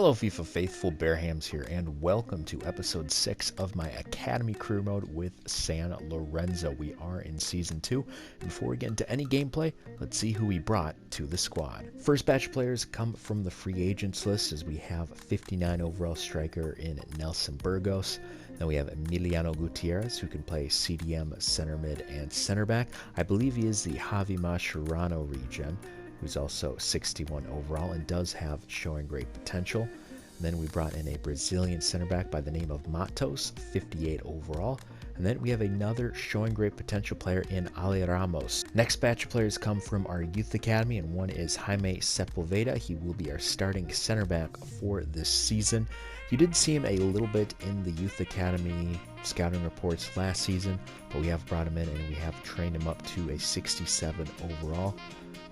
Hello FIFA faithful, Bearhamms here, and welcome to episode 6 of my Academy Career Mode with San Lorenzo. We are in Season 2. Before we get into any gameplay, let's see who we brought to the squad. First batch of players come from the free agents list, as we have 59 overall striker in Nelson Burgos. Then we have Emiliano Gutierrez, who can play CDM, center mid, and center back. I believe he is the Javi Mascherano regen, who's also 61 overall and does have showing great potential. And then we brought in a Brazilian center back by the name of Matos, 58 overall. And then we have another showing great potential player in Ale Ramos. Next batch of players come from our youth academy, and one is Jaime Sepulveda. He will be our starting center back for this season. You did see him a little bit in the youth academy scouting reports last season, but we have brought him in and we have trained him up to a 67 overall.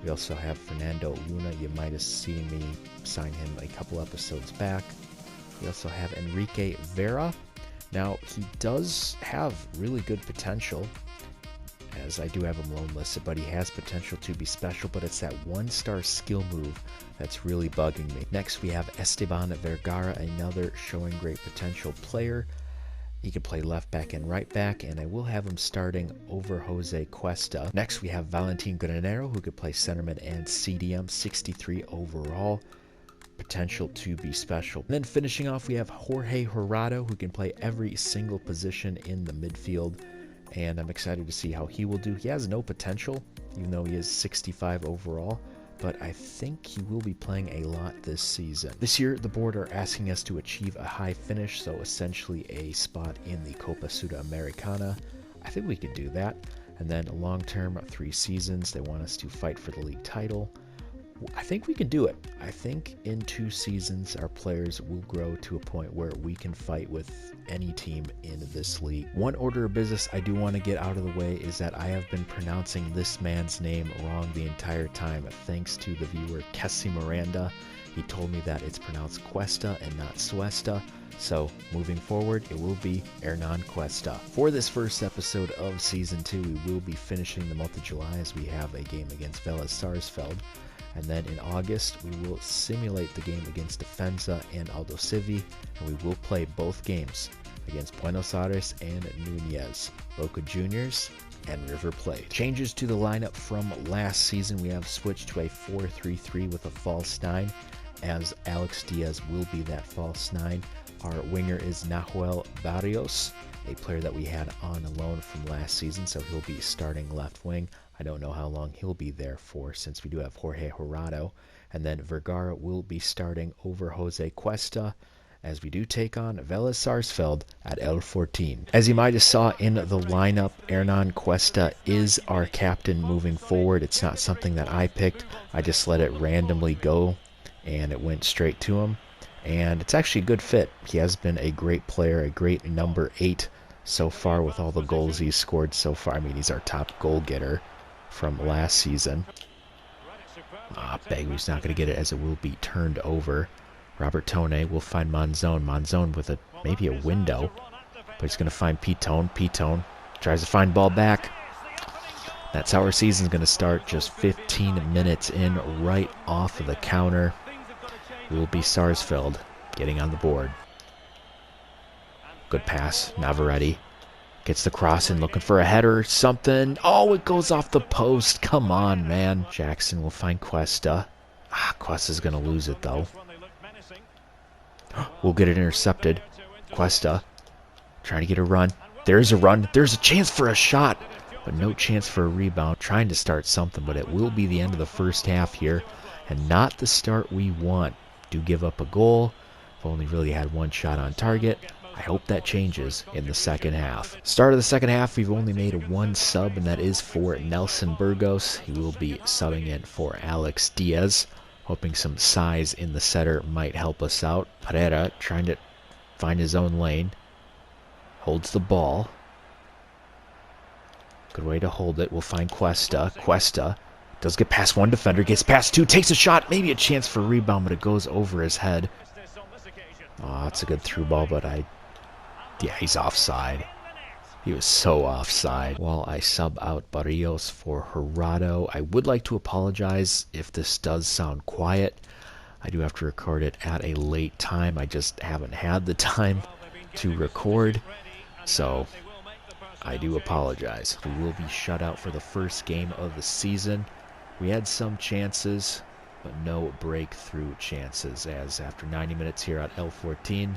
We also have Fernando Luna. You might have seen me sign him a couple episodes back. We also have Enrique Vera. Now, he does have really good potential, as I do have him loan listed, but he has potential to be special, but it's that one-star skill move that's really bugging me. Next, we have Esteban Vergara, another showing great potential player. He can play left back and right back, and I will have him starting over Jose Cuesta. Next, we have Valentin Granero, who could play center mid and CDM, 63 overall. Potential to be special. And then finishing off, we have Jorge Jurado, who can play every single position in the midfield, and I'm excited to see how he will do. He has no potential, even though he is 65 overall, but I think he will be playing a lot this season. This year, the board are asking us to achieve a high finish, so essentially a spot in the Copa Sudamericana. I think we could do that. And then long-term, 3 seasons, they want us to fight for the league title. I think we can do it. I think in 2 seasons, our players will grow to a point where we can fight with any team in this league. One order of business I do want to get out of the way is that I have been pronouncing this man's name wrong the entire time, thanks to the viewer Kessie Miranda. He told me that it's pronounced Cuesta and not Suesta. So moving forward, it will be Hernan Cuesta. For this first episode of Season 2, we will be finishing the month of July, as we have a game against Vélez Sarsfield. And then in August, we will simulate the game against Defensa and Aldosivi, and we will play both games against Buenos Aires and Núñez, Boca Juniors, and River Plate. Changes to the lineup from last season: we have switched to a 4-3-3 with a false 9, as Alex Diaz will be that false 9. Our winger is Nahuel Barrios, a player that we had on loan from last season, so he'll be starting left wing. I don't know how long he'll be there for, since we do have Jorge Jurado. And then Vergara will be starting over Jose Cuesta, as we do take on Vélez Sarsfield at El Fortín. As you might have saw in the lineup, Hernan Cuesta is our captain moving forward. It's not something that I picked. I just let it randomly go, and it went straight to him. And it's actually a good fit. He has been a great player, a great number 8 so far with all the goals he's scored so far. I mean, he's our top goal getter from last season. Bagui's not going to get it, as it will be turned over. Robert Tone will find Monzon. Monzon with maybe a window, but he's going to find Pitone. Pitone tries to find ball back. That's how our season's going to start. Just 15 minutes in, right off of the counter. It will be Sarsfield getting on the board. Good pass. Navarrete gets the cross in, looking for a header or something. Oh, it goes off the post. Come on, man. Jackson will find Cuesta. Cuesta's going to lose it, though. We'll get it intercepted. Cuesta trying to get a run. There's a run. There's a chance for a shot, but no chance for a rebound. Trying to start something, but it will be the end of the first half here, and not the start we want. Do give up a goal. I've only really had 1 shot on target. I hope that changes in the second half. Start of the second half, we've only made 1 sub, and that is for Nelson Burgos. He will be subbing in for Alex Diaz, hoping some size in the setter might help us out. Pereira trying to find his own lane. Holds the ball. Good way to hold it. We'll find Cuesta. Cuesta does get past 1 defender, gets past 2, takes a shot, maybe a chance for a rebound, but it goes over his head. Oh, it's a good through ball, but yeah, he's offside. He was so offside. While I sub out Barrios for Jurado, I would like to apologize if this does sound quiet. I do have to record it at a late time. I just haven't had the time to record, so I do apologize. We will be shut out for the first game of the season. We had some chances, but no breakthrough chances, as after 90 minutes here at L14,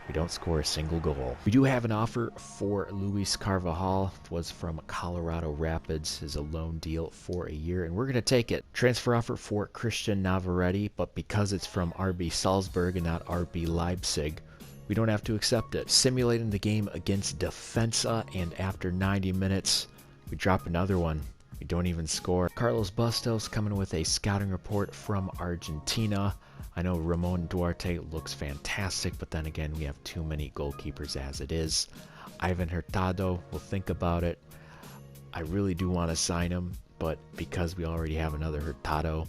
we don't score a single goal. We do have an offer for Luis Carvajal. It was from Colorado Rapids. Is a loan deal for a year, and we're going to take it. Transfer offer for Christian Navarrete, but because it's from RB Salzburg and not RB Leipzig, we don't have to accept it. Simulating the game against Defensa, and after 90 minutes, we drop another one. We don't even score. Carlos Bustos coming with a scouting report from Argentina. I know Ramon Duarte looks fantastic, but then again, we have too many goalkeepers as it is. Ivan Hurtado, we'll think about it. I really do want to sign him, but because we already have another Hurtado,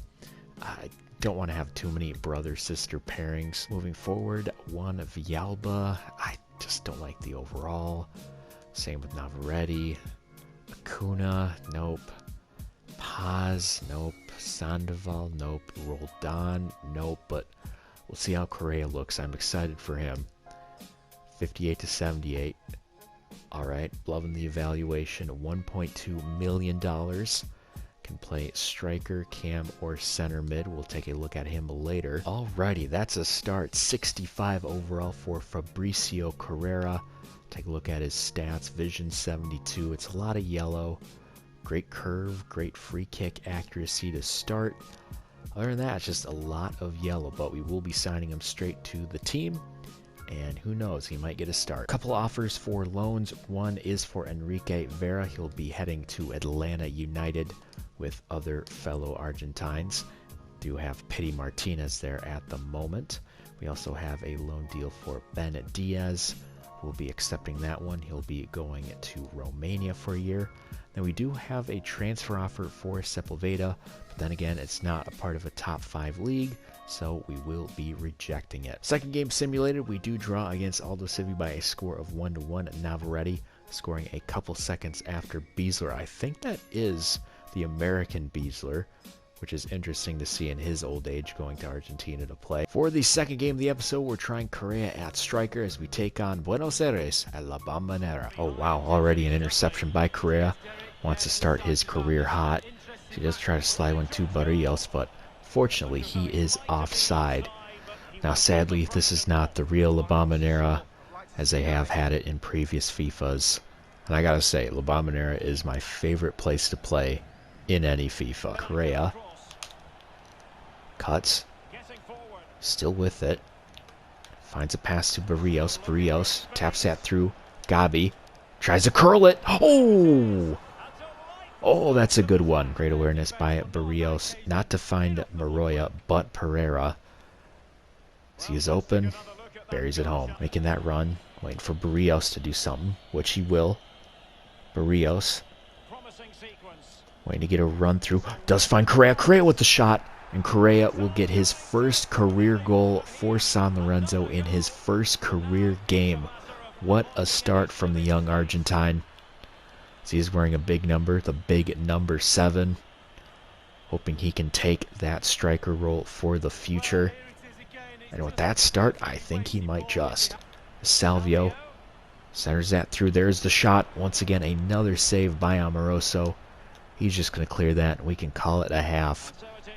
I don't want to have too many brother-sister pairings. Moving forward, Juan Villalba, I just don't like the overall. Same with Navarrete. Acuna, nope. Paz, nope. Sandoval, nope. Roldan, nope. But we'll see how Correa looks. I'm excited for him. 58 to 78. All right, loving the evaluation. $1.2 million. Can play striker, cam, or center mid. We'll take a look at him later. Alrighty, that's a start. 65 overall for Fabricio Carrera. Take a look at his stats. Vision 72. It's a lot of yellow. Great curve, great free kick accuracy to start. Other than that, it's just a lot of yellow, but we will be signing him straight to the team. And who knows, he might get a start. Couple offers for loans. One is for Enrique Vera. He'll be heading to Atlanta United with other fellow Argentines. Do have Pity Martinez there at the moment. We also have a loan deal for Ben Diaz. We'll be accepting that one. He'll be going to Romania for a year. Then we do have a transfer offer for Sepulveda, but then again, it's not a part of a top 5 league, so we will be rejecting it. Second game simulated, we do draw against Aldo Civi by a score of 1-1. Navarrete scoring a couple seconds after Beasler. I think that is the American Beasler, which is interesting to see in his old age going to Argentina to play. For the second game of the episode, we're trying Correa at striker as we take on Buenos Aires at La Bombonera. Oh wow, already an interception by Correa. Wants to start his career hot. He does try to slide one to Barrios, but fortunately he is offside. Now sadly, this is not the real La Bombonera, as they have had it in previous FIFAs. And I gotta say, La Bombonera is my favorite place to play in any FIFA. Correa cuts, still with it, finds a pass to Barrios. Barrios taps that through. Gabi tries to curl it. Oh, that's a good one. Great awareness by Barrios, not to find Maroya, but Pereira. He is open, buries it home, making that run, waiting for Barrios to do something, which he will. Barrios waiting to get a run through, does find Correa. Correa with the shot, and Correa will get his first career goal for San Lorenzo in his first career game. What a start from the young Argentine. So he's wearing a big number, the big number 7. Hoping he can take that striker role for the future. And with that start, I think he might just. Salvio centers that through. There's the shot. Once again, another save by Amoroso. He's just going to clear that. We can call it a half.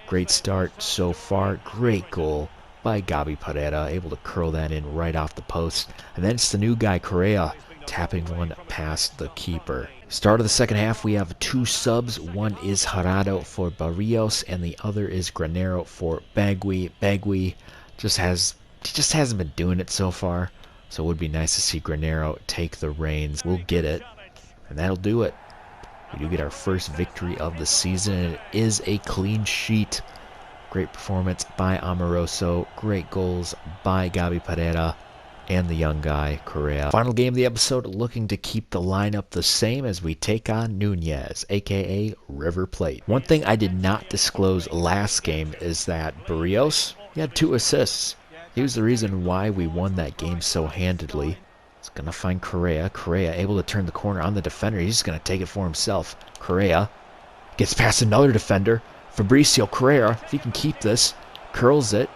Great start so far. Great goal by Gabi Pereira. Able to curl that in right off the post. And then it's the new guy, Correa, tapping one past the keeper. Start of the second half, we have 2 subs. One is Gerardo for Barrios, and the other is Granero for Bagui. Bagui just hasn't been doing it so far, so it would be nice to see Granero take the reins. We'll get it, and that'll do it. We do get our first victory of the season, and it is a clean sheet. Great performance by Amoroso. Great goals by Gabi Pereira and the young guy, Correa. Final game of the episode, looking to keep the lineup the same as we take on Nunez, aka River Plate. One thing I did not disclose last game is that Barrios, he had 2 assists. He was the reason why we won that game so handedly. He's going to find Correa. Correa able to turn the corner on the defender. He's just going to take it for himself. Correa gets past another defender. Fabricio Correa, if he can keep this. curls it.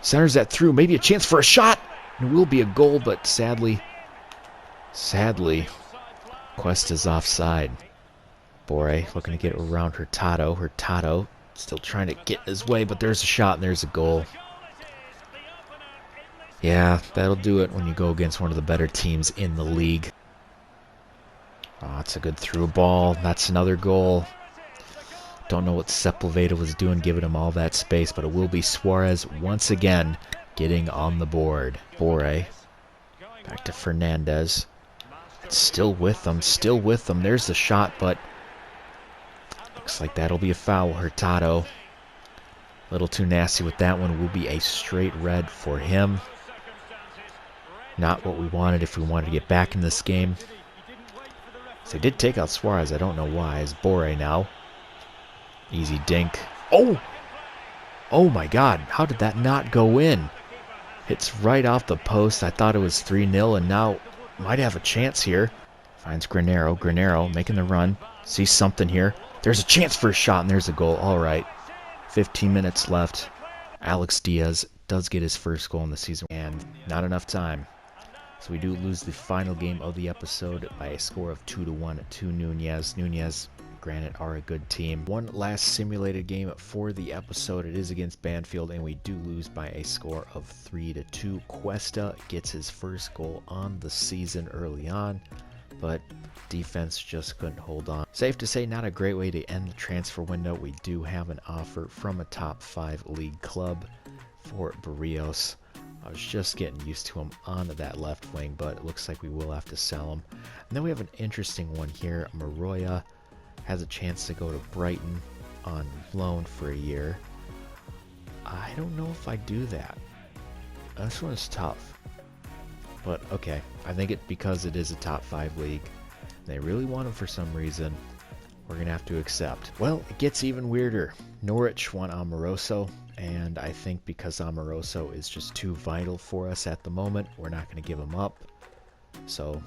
Centers that through. Maybe a chance for a shot. It will be a goal, but sadly, Cuesta's offside. Bore looking to get around Hurtado. Hurtado still trying to get in his way, but there's a shot and there's a goal. Yeah, that'll do it when you go against one of the better teams in the league. Oh, that's a good through ball. That's another goal. Don't know what Sepulveda was doing, giving him all that space, but it will be Suarez once again getting on the board. Bore back to Fernandez. It's still with them, There's the shot, but looks like that'll be a foul. Hurtado, a little too nasty with that one. Will be a straight red for him. Not what we wanted if we wanted to get back in this game. So they did take out Suarez. I don't know why. It's Bore now. Easy dink. Oh! Oh my god. How did that not go in? Hits right off the post. I thought it was 3-0 and now might have a chance here. Finds Granero. Granero making the run. Sees something here. There's a chance for a shot and there's a goal. Alright. 15 minutes left. Alex Diaz does get his first goal in the season and not enough time. So we do lose the final game of the episode by a score of 2-1 to Nunez. Nunez, granted, are a good team. One last simulated game for the episode. It is against Banfield, and we do lose by a score of 3-2. Cuesta gets his first goal on the season early on, but defense just couldn't hold on. Safe to say, not a great way to end the transfer window. We do have an offer from a top 5 league club for Barrios. I was just getting used to him on that left wing, but it looks like we will have to sell him. And then we have an interesting one here. Maroya has a chance to go to Brighton on loan for a year. I don't know if I do that. This one is tough. But okay, I think it because it is a top 5 league. They really want him for some reason. We're going to have to accept. Well, it gets even weirder. Norwich want Amoroso. And I think because Amoroso is just too vital for us at the moment, we're not going to give him up. So,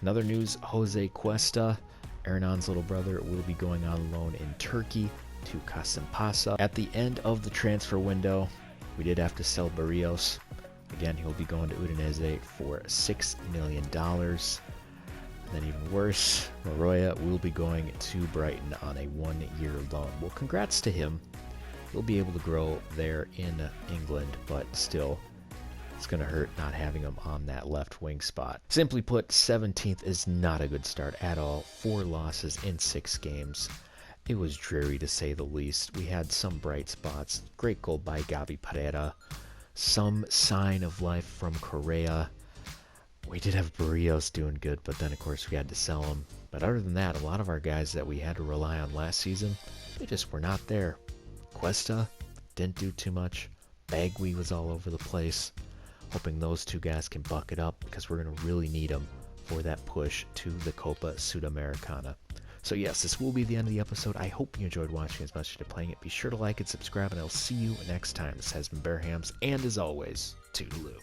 another news, Jose Cuesta, Hernan's little brother, will be going on loan in Turkey to Kasımpaşa. At the end of the transfer window, we did have to sell Barrios. Again, he'll be going to Udinese for $6 million. And then even worse, Maroya will be going to Brighton on a 1-year loan. Well, congrats to him. He'll be able to grow there in England, but still, it's going to hurt not having him on that left wing spot. Simply put, 17th is not a good start at all. 4 losses in 6 games. It was dreary to say the least. We had some bright spots. Great goal by Gabi Pereira. Some sign of life from Correa. We did have Barrios doing good, but then of course we had to sell him. But other than that, a lot of our guys that we had to rely on last season, they just were not there. Cuesta didn't do too much. Bagui was all over the place. Hoping those 2 guys can buck it up because we're going to really need them for that push to the Copa Sudamericana. So yes, this will be the end of the episode. I hope you enjoyed watching as much as you're playing it. Be sure to like and subscribe, and I'll see you next time. This has been Bearhamms, and as always, toodaloo.